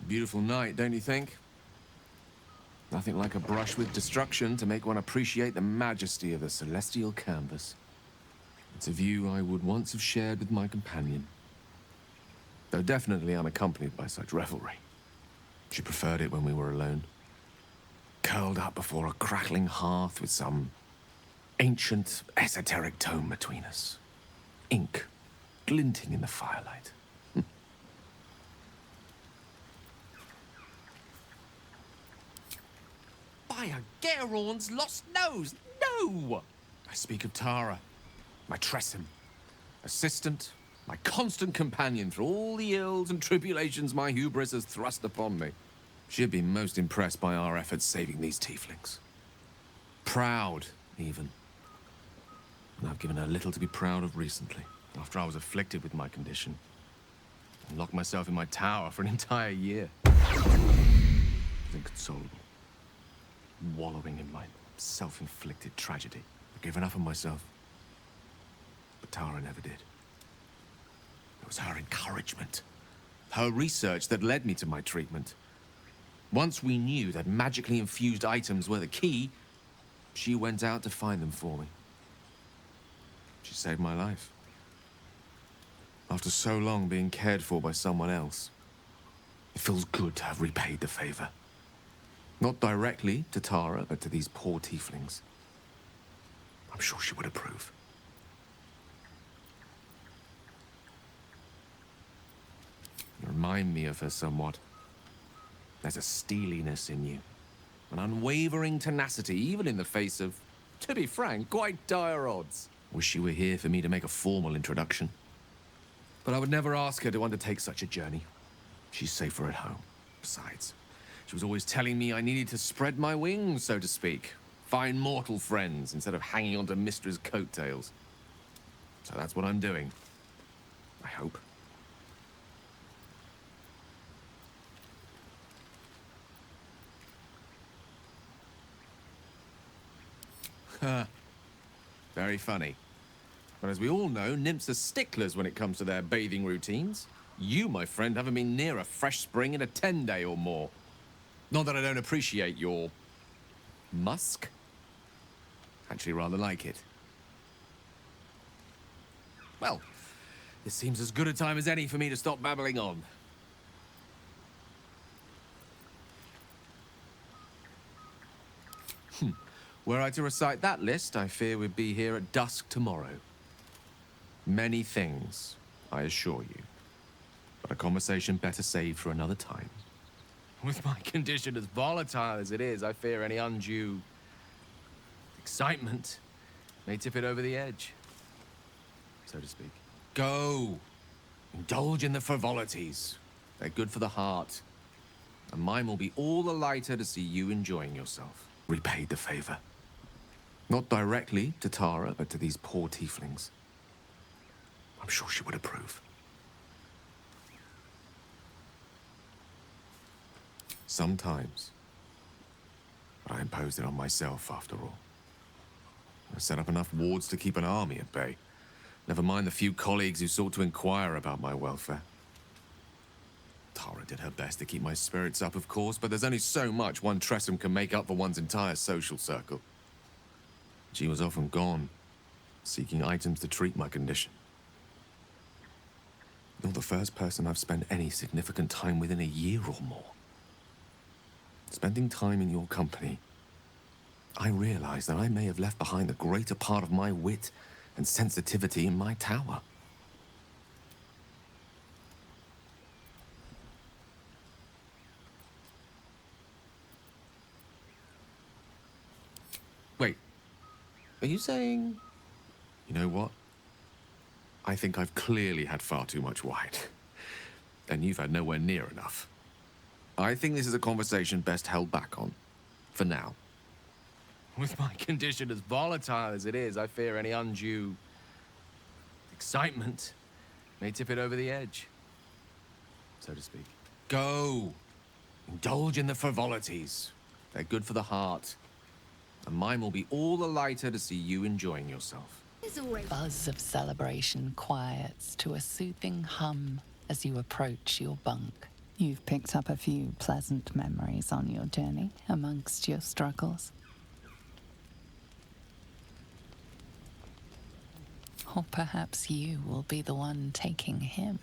Beautiful night, don't you think? Nothing like a brush with destruction to make one appreciate the majesty of the celestial canvas. It's a view I would once have shared with my companion, though definitely unaccompanied by such revelry. She preferred it when we were alone, curled up before a crackling hearth with some ancient, esoteric tome between us. Ink glinting in the firelight. By a Garon's lost nose! No! I speak of Tara, my Tressym, assistant, my constant companion through all the ills and tribulations my hubris has thrust upon me. She had been most impressed by our efforts saving these tieflings. Proud, even. And I've given her little to be proud of recently, after I was afflicted with my condition, and locked myself in my tower for an entire year. I was inconsolable, wallowing in my self-inflicted tragedy. I'd given up on myself, but Tara never did. It was her encouragement, her research that led me to my treatment. Once we knew that magically infused items were the key, she went out to find them for me. She saved my life. After so long being cared for by someone else, it feels good to have repaid the favor. Not directly to Tara, but to these poor tieflings. I'm sure she would approve. You remind me of her somewhat. There's a steeliness in you, an unwavering tenacity, even in the face of, to be frank, quite dire odds. Wish you were here for me to make a formal introduction. But I would never ask her to undertake such a journey. She's safer at home. Besides, she was always telling me I needed to spread my wings, so to speak. Find mortal friends instead of hanging onto Mistra's coattails. So that's what I'm doing. I hope. Very funny. But as we all know, nymphs are sticklers when it comes to their bathing routines. You, my friend, haven't been near a fresh spring in a 10-day or more. Not that I don't appreciate your musk. Actually rather like it. Well, this seems as good a time as any for me to stop babbling on. Were I to recite that list, I fear we'd be here at dusk tomorrow. Many things, I assure you. But a conversation better saved for another time. With my condition as volatile as it is, I fear any undue excitement may tip it over the edge, so to speak. Go! Indulge in the frivolities. They're good for the heart. And mine will be all the lighter to see you enjoying yourself. Repaid the favor. Not directly to Tara, but to these poor tieflings. I'm sure she would approve. Sometimes. But I imposed it on myself, after all. I set up enough wards to keep an army at bay. Never mind the few colleagues who sought to inquire about my welfare. Tara did her best to keep my spirits up, of course, but there's only so much one Tressym can make up for one's entire social circle. She was often gone, seeking items to treat my condition. You're the first person I've spent any significant time with in a year or more. Spending time in your company, I realize that I may have left behind the greater part of my wit and sensitivity in my tower. Wait, are you saying... You know what? I think I've clearly had far too much wine. And you've had nowhere near enough. I think this is a conversation best held back on. For now. With my condition as volatile as it is, I fear any undue excitement may tip it over the edge, so to speak. Go! Indulge in the frivolities. They're good for the heart. And mine will be all the lighter to see you enjoying yourself. Buzz of celebration quiets to a soothing hum as you approach your bunk. You've picked up a few pleasant memories on your journey amongst your struggles. Or perhaps you will be the one taking him.